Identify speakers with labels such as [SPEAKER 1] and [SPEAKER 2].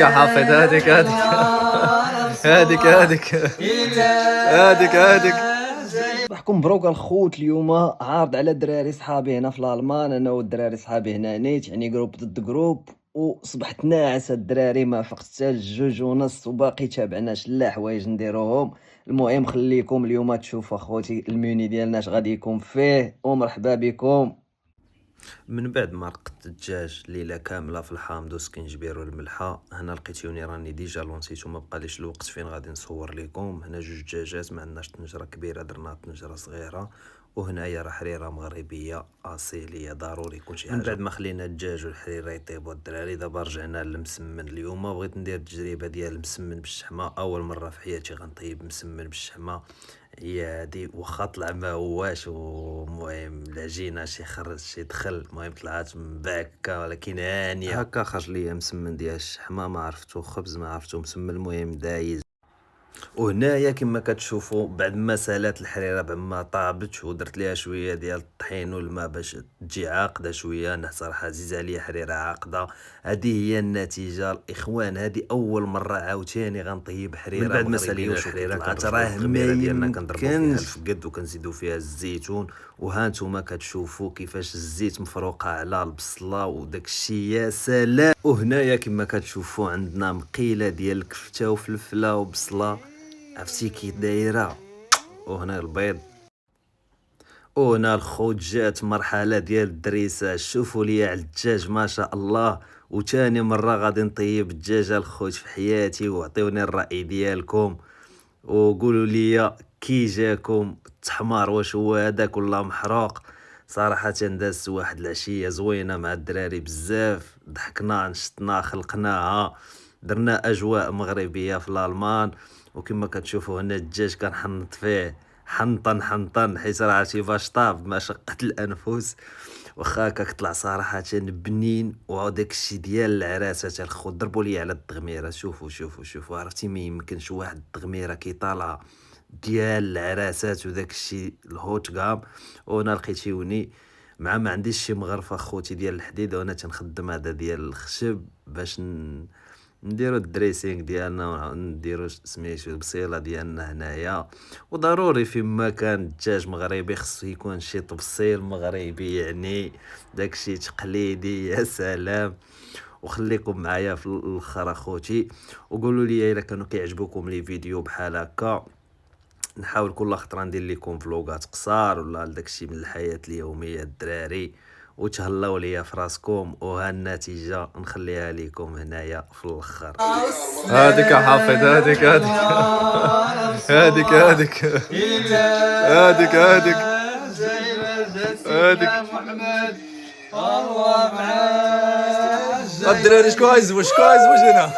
[SPEAKER 1] يا حافظ، هاديك.
[SPEAKER 2] صباحكم مبروك الخوت. اليوم عارض على الدراري صحابي هنا في الالمان، انا والدراري صحابي هنا نيت، يعني جروب ضد جروب. وصبحت ناعس الدراري، ما فقت حتى الجوج ونص وباقي تابعناش لا حوايج نديروهم. المهم خليكم اليوم تشوفوا اخوتي الميني ديالنا اش غادي يكون فيه، ومرحبا بكم.
[SPEAKER 1] من بعد ما رقدت الدجاج ليله كامله في الحامض وسكنجبير والملحه، هنا لقيتوني راني ديجا لونسيت وما بقاليش الوقت فين غادي نصور لكم. هنا جوج دجاجات، ما عندناش طنجره كبيره، درنا طنجره صغيره. وهنايا راه حريره مغربيه اصيليه، ضروري يكون شي حاجه. من بعد ما خلينا الدجاج والحريره يطيبوا الدراري، دابا رجعنا للمسمن. اليوم بغيت ندير التجربه ديال المسمن بالشحمه، اول مره في حياتي غنطيب مسمن بالشحمه. هي هادي واخا طلع ما هواش، ومهم العجينه شي خرج شي دخل، المهم طلعت مباكه ولكن هانيه. هكا خرج ليا مسمن ديال الشحمه، ما عرفتو خبز ما عرفتو مسمن، المهم دايز. وهنايا كما كتشوفوا بعد ما سالات الحريره، بعد ما طابت ودرت ليها شويه ديال الطحين والماء باش تجي عاقده شويه. انا صراحه عزيزه عليا حريره عاقده. هذه هي النتيجه الاخوان، هذه اول مره عاوتاني غنطيب حريره. من بعد ما سالينا الحريره طلعت راه التغميره ديالنا كنضربوا فيها الفقد وكنزيدوا فيها الزيتون. وها نتوما كتشوفوا كيفاش الزيت مفروقه على البصله وداك الشيء، يا سلام. وهنايا كما كتشوفوا عندنا مقيله ديال الكفته وفلفله وبصله، عرفتي كي دايره. وهنا البيض، وهنا الخوت جات مرحله ديال الدريسه. شوفوا لي على الدجاج ما شاء الله. وتاني مره غادي نطيب الدجاج الخوت في حياتي، وعطيوني الراي ديالكم وقولوا لي كي جاكم التحمار، واش هو هذاك ولا محروق. صراحه دازت واحد العشيه زوينه مع الدراري، بزاف ضحكنا نشطنا خلقناها، درنا اجواء مغربيه في الالمان. وكما كتشوفوا هنا الدجاج كنحنط فيه حنطن حيت راه عرفتي باش طاب مشقة الانفس. واخا هكاك طلع صراحه بنين. وداك الشيء ديال العراسات الخو ضربوا لي على التغميره. شوفوا عرفتي ما يمكنش واحد التغميره كي طالعه ديال العراسات وداك الشيء الهوت كام. وانا لقيتيوني مع ما عنديش شي مغرفه خوتي ديال الحديد، وانا تنخدم هذا ديال الخشب باش نديرو الدريسينغ ديالنا ونديرو سميتو البصيله ديالنا هنايا. وضروري فيما كان الدجاج مغربي خصو يكون شي تبصيل مغربي، يعني داكشي تقليدي، يا سلام. وخليكم معايا في الاخر اخوتي، وقولوا لي الا كانوا كيعجبوكم لي فيديو بحال هكا. نحاول كل خطره ندير لكم فلوغات قصار ولا داكشي من الحياه اليوميه الدراري. وتهلاو ليا في راسكم، وها النتيجه نخليها لكم هنايا في الاخر.
[SPEAKER 3] هاديك يا حافظ، هاديك هاديك هاديك
[SPEAKER 4] محمد الله معاك.
[SPEAKER 3] الدراري شكون عايزوا هنا